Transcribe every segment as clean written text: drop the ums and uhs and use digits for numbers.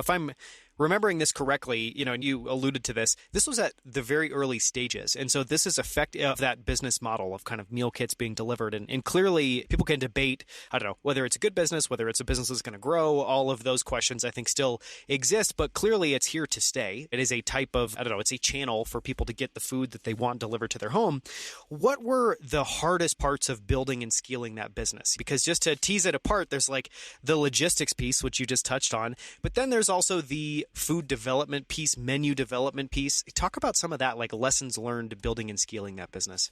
if I'm remembering this correctly, and you alluded to this, this was at the very early stages. And so this is effective of that business model of kind of meal kits being delivered. And clearly people can debate, I don't know, whether it's a good business, whether it's a business that's going to grow, all of those questions I think still exist, but clearly it's here to stay. It is a type of, I don't know, it's a channel for people to get the food that they want delivered to their home. What were the hardest parts of building and scaling that business? Because just to tease it apart, there's like the logistics piece, which you just touched on, but then there's also the food development piece, menu development piece. Talk about some of that, like lessons learned building and scaling that business.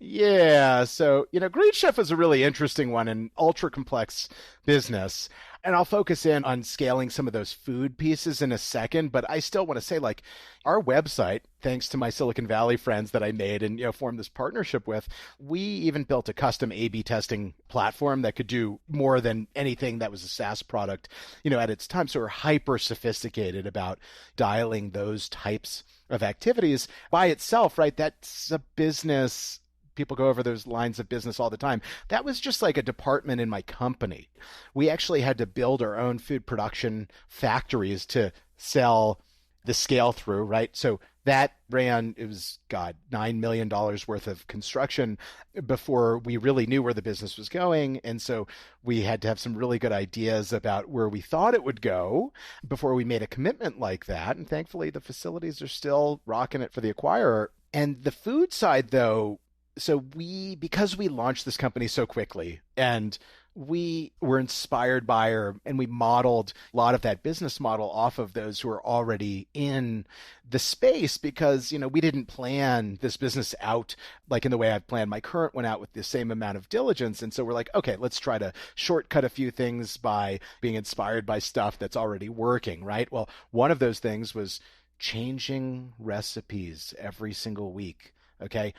Yeah. So, Green Chef is a really interesting one, an ultra complex business. And I'll focus in on scaling some of those food pieces in a second. But I still want to say, like, our website, thanks to my Silicon Valley friends that I made and, formed this partnership with, we even built a custom A/B testing platform that could do more than anything that was a SaaS product, at its time. So we're hyper sophisticated about dialing those types of activities by itself, right? That's a business. People go over those lines of business all the time. That was just like a department in my company. We actually had to build our own food production factories to sell the scale through, right? So that ran, it was, $9 million worth of construction before we really knew where the business was going. And so we had to have some really good ideas about where we thought it would go before we made a commitment like that. And thankfully, the facilities are still rocking it for the acquirer. And the food side, though, so because we launched this company so quickly and we were inspired by and we modeled a lot of that business model off of those who are already in the space because, we didn't plan this business out like in the way I've planned my current one out with the same amount of diligence. And so we're like, okay, let's try to shortcut a few things by being inspired by stuff that's already working, right? Well, one of those things was changing recipes every single week. Okay.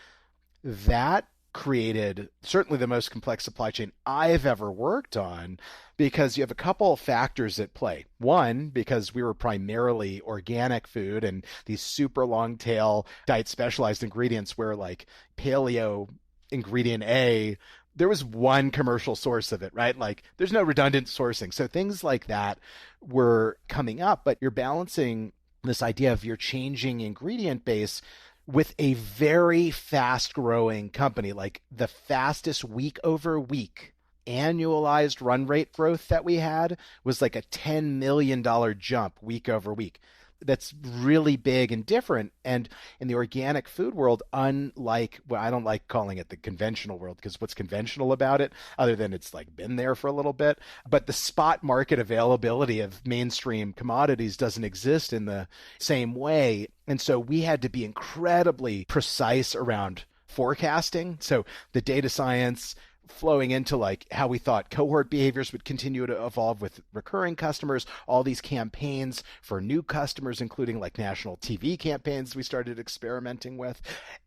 That created certainly the most complex supply chain I've ever worked on because you have a couple of factors at play. One, because we were primarily organic food and these super long tail diet specialized ingredients where like paleo ingredient A, there was one commercial source of it, right? Like there's no redundant sourcing. So things like that were coming up, but you're balancing this idea of you're changing ingredient base with a very fast growing company, like the fastest week over week annualized run rate growth that we had was like a $10 million jump week over week. That's really big and different. And in the organic food world, unlike, well, I don't like calling it the conventional world because what's conventional about it, other than it's like been there for a little bit, but the spot market availability of mainstream commodities doesn't exist in the same way. And so we had to be incredibly precise around forecasting. So the data science flowing into like how we thought cohort behaviors would continue to evolve with recurring customers, all these campaigns for new customers, including like national TV campaigns we started experimenting with.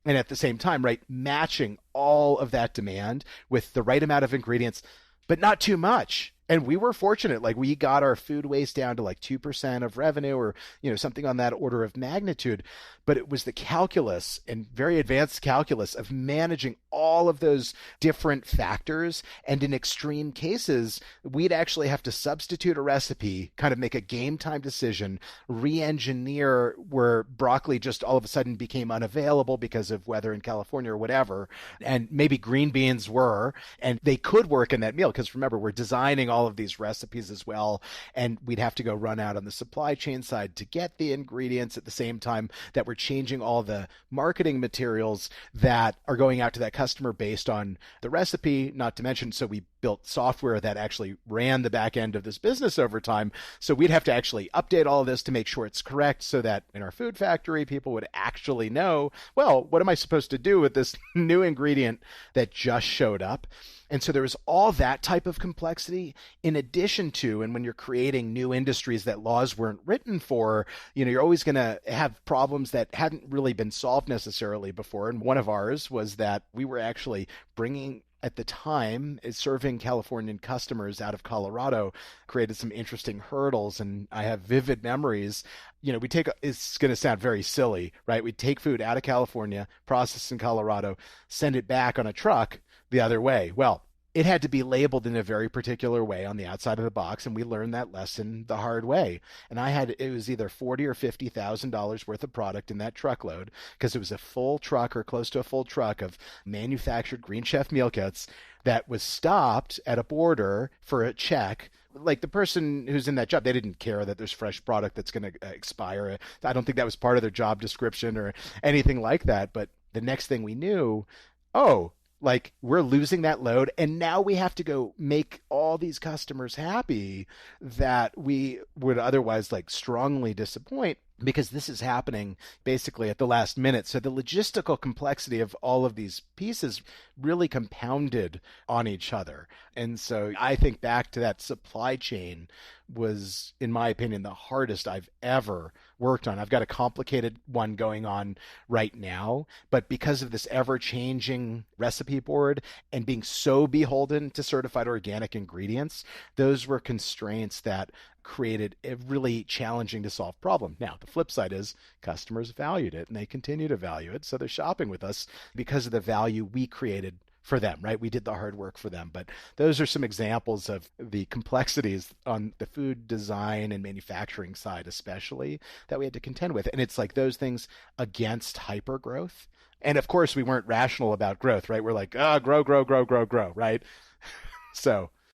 And at the same time, right, matching all of that demand with the right amount of ingredients, but not too much. And we were fortunate, like we got our food waste down to like 2% of revenue or, something on that order of magnitude. But it was the calculus and very advanced calculus of managing all of those different factors. And in extreme cases, we'd actually have to substitute a recipe, kind of make a game time decision, re-engineer where broccoli just all of a sudden became unavailable because of weather in California or whatever. And maybe green beans were, and they could work in that meal. Because remember, we're designing all of these recipes as well. And we'd have to go run out on the supply chain side to get the ingredients at the same time that we're changing all the marketing materials that are going out to that customer based on the recipe, not to mention, so we built software that actually ran the back end of this business over time. So we'd have to actually update all of this to make sure it's correct so that in our food factory, people would actually know, well, what am I supposed to do with this new ingredient that just showed up? And so there was all that type of complexity in addition to, and when you're creating new industries that laws weren't written for, you're always going to have problems that hadn't really been solved necessarily before. And one of ours was that we were actually bringing, at the time, serving Californian customers out of Colorado, created some interesting hurdles. And I have vivid memories. It's going to sound very silly, right? We take food out of California, process in Colorado, send it back on a truck the other way. Well, it had to be labeled in a very particular way on the outside of the box, and we learned that lesson the hard way. And it was either $40,000 or $50,000 worth of product in that truckload, because it was a full truck or close to a full truck of manufactured Green Chef meal kits that was stopped at a border for a check. Like, the person who's in that job, they didn't care that there's fresh product that's going to expire. I don't think that was part of their job description or anything like that. But the next thing we knew, oh, like, we're losing that load, and now we have to go make all these customers happy that we would otherwise like strongly disappoint, because this is happening basically at the last minute. So the logistical complexity of all of these pieces really compounded on each other. And so I think back to that supply chain was, in my opinion, the hardest I've ever worked on. I've got a complicated one going on right now, but because of this ever-changing recipe board and being so beholden to certified organic ingredients, those were constraints that created a really challenging to solve problem. Now, the flip side is customers valued it, and they continue to value it, so they're shopping with us because of the value we created for them, right? We did the hard work for them. But those are some examples of the complexities on the food design and manufacturing side, especially, that we had to contend with. And it's like those things against hyper growth. And of course, we weren't rational about growth, right? We're like, grow, right? So